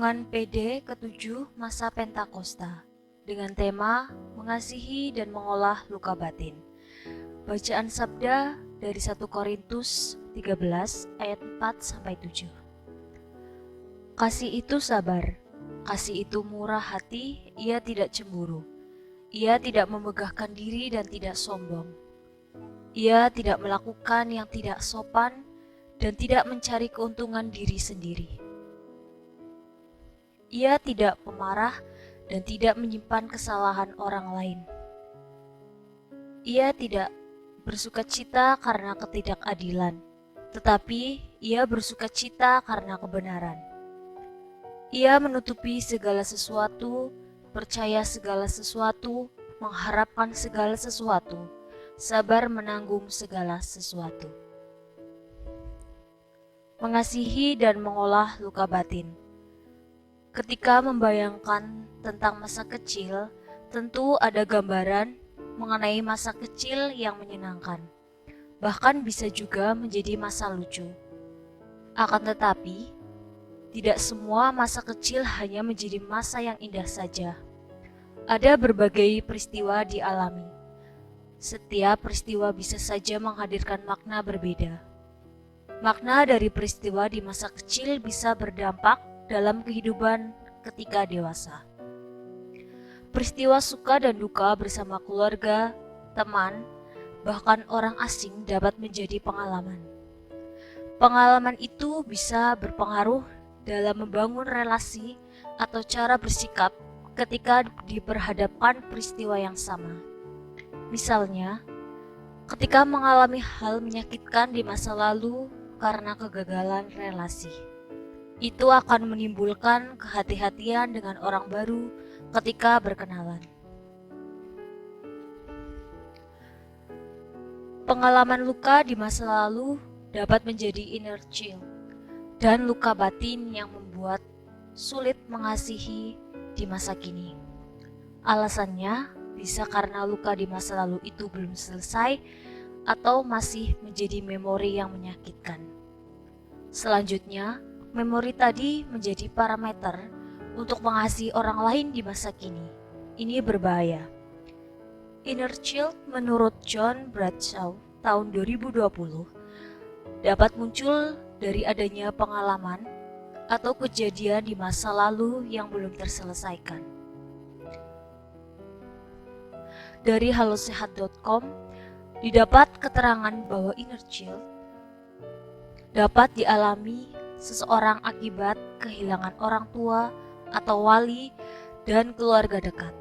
Renungan PD ke-7 Masa Pentakosta dengan tema Mengasihi dan Mengolah Luka Batin. Bacaan sabda dari 1 Korintus 13 ayat 4-7. Kasih itu sabar, kasih itu murah hati, ia tidak cemburu. Ia tidak memegahkan diri dan tidak sombong. Ia tidak melakukan yang tidak sopan dan tidak mencari keuntungan diri sendiri. Ia tidak pemarah dan tidak menyimpan kesalahan orang lain. Ia tidak bersukacita karena ketidakadilan, tetapi ia bersukacita karena kebenaran. Ia menutupi segala sesuatu, percaya segala sesuatu, mengharapkan segala sesuatu, sabar menanggung segala sesuatu. Mengasihi dan mengolah luka batin. Ketika membayangkan tentang masa kecil, tentu ada gambaran mengenai masa kecil yang menyenangkan. Bahkan bisa juga menjadi masa lucu. Akan tetapi, tidak semua masa kecil hanya menjadi masa yang indah saja. Ada berbagai peristiwa dialami. Setiap peristiwa bisa saja menghadirkan makna berbeda. Makna dari peristiwa di masa kecil bisa berdampak dalam kehidupan ketika dewasa. Peristiwa suka dan duka bersama keluarga, teman, bahkan orang asing dapat menjadi pengalaman. Pengalaman itu bisa berpengaruh dalam membangun relasi atau cara bersikap ketika diperhadapkan peristiwa yang sama. Misalnya, ketika mengalami hal menyakitkan di masa lalu karena kegagalan relasi. Itu akan menimbulkan kehati-hatian dengan orang baru ketika berkenalan. Pengalaman luka di masa lalu dapat menjadi inner child dan luka batin yang membuat sulit mengasihi di masa kini. Alasannya bisa karena luka di masa lalu itu belum selesai atau masih menjadi memori yang menyakitkan. Selanjutnya, memori tadi menjadi parameter untuk mengasihi orang lain di masa kini. Ini berbahaya. Inner child menurut John Bradshaw tahun 2020 dapat muncul dari adanya pengalaman atau kejadian di masa lalu yang belum terselesaikan. Dari halosehat.com didapat keterangan bahwa inner child dapat dialami seseorang akibat kehilangan orang tua atau wali dan keluarga dekat,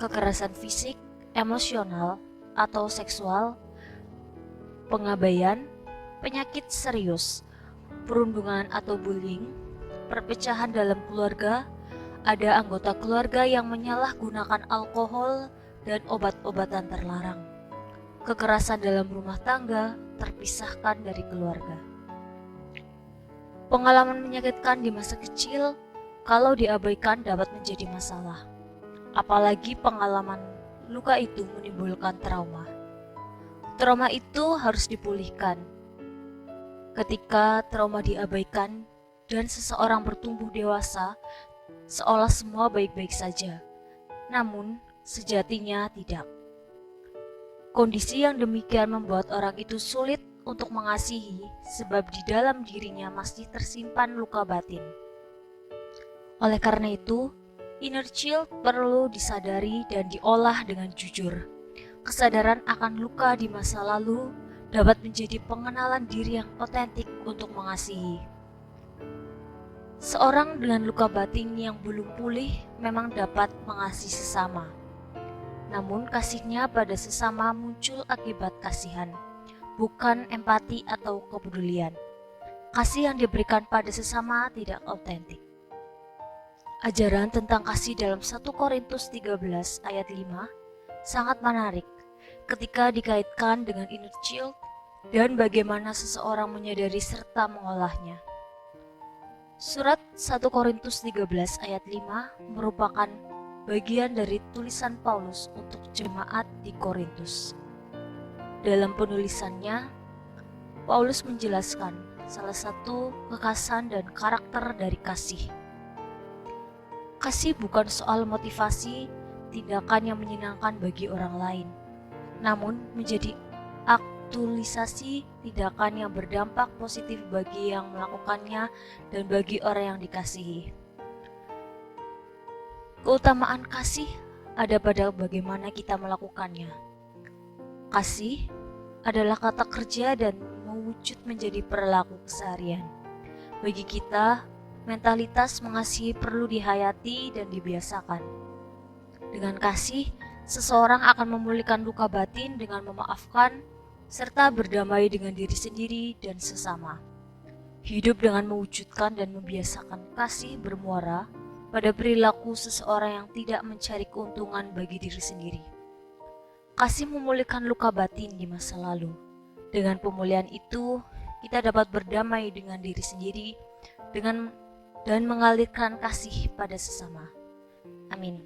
kekerasan fisik, emosional, atau seksual, pengabaian, penyakit serius, perundungan atau bullying, perpecahan dalam keluarga, ada anggota keluarga yang menyalahgunakan alkohol dan obat-obatan terlarang, kekerasan dalam rumah tangga, terpisahkan dari keluarga. Pengalaman menyakitkan di masa kecil kalau diabaikan dapat menjadi masalah. Apalagi pengalaman luka itu menimbulkan trauma. Trauma itu harus dipulihkan. Ketika trauma diabaikan dan seseorang bertumbuh dewasa, seolah semua baik-baik saja. Namun, sejatinya tidak. Kondisi yang demikian membuat orang itu sulit untuk mengasihi sebab di dalam dirinya masih tersimpan luka batin. Oleh karena itu, inner child perlu disadari dan diolah dengan jujur. Kesadaran akan luka di masa lalu dapat menjadi pengenalan diri yang otentik untuk mengasihi. Seorang dengan luka batin yang belum pulih memang dapat mengasihi sesama. Namun kasihnya pada sesama muncul akibat kasihan, bukan empati atau kepedulian. Kasih yang diberikan pada sesama tidak otentik. Ajaran tentang kasih dalam 1 Korintus 13 ayat 5 sangat menarik ketika dikaitkan dengan inner child dan bagaimana seseorang menyadari serta mengolahnya. Surat 1 Korintus 13 ayat 5 merupakan bagian dari tulisan Paulus untuk jemaat di Korintus. Dalam penulisannya, Paulus menjelaskan salah satu kekhasan dan karakter dari kasih. Kasih bukan soal motivasi tindakan yang menyenangkan bagi orang lain, namun menjadi aktualisasi tindakan yang berdampak positif bagi yang melakukannya dan bagi orang yang dikasihi. Keutamaan kasih ada pada bagaimana kita melakukannya. Kasih adalah kata kerja dan mewujud menjadi perilaku keseharian. Bagi kita, mentalitas mengasihi perlu dihayati dan dibiasakan. Dengan kasih, seseorang akan memulihkan luka batin dengan memaafkan serta berdamai dengan diri sendiri dan sesama. Hidup dengan mewujudkan dan membiasakan kasih bermuara pada perilaku seseorang yang tidak mencari keuntungan bagi diri sendiri. Kasih memulihkan luka batin di masa lalu. Dengan pemulihan itu, kita dapat berdamai dengan diri sendiri dan mengalirkan kasih pada sesama. Amin.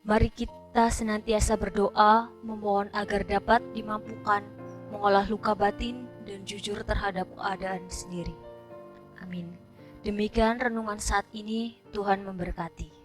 Mari kita senantiasa berdoa, memohon agar dapat dimampukan mengolah luka batin dan jujur terhadap keadaan sendiri. Amin. Demikian renungan saat ini, Tuhan memberkati.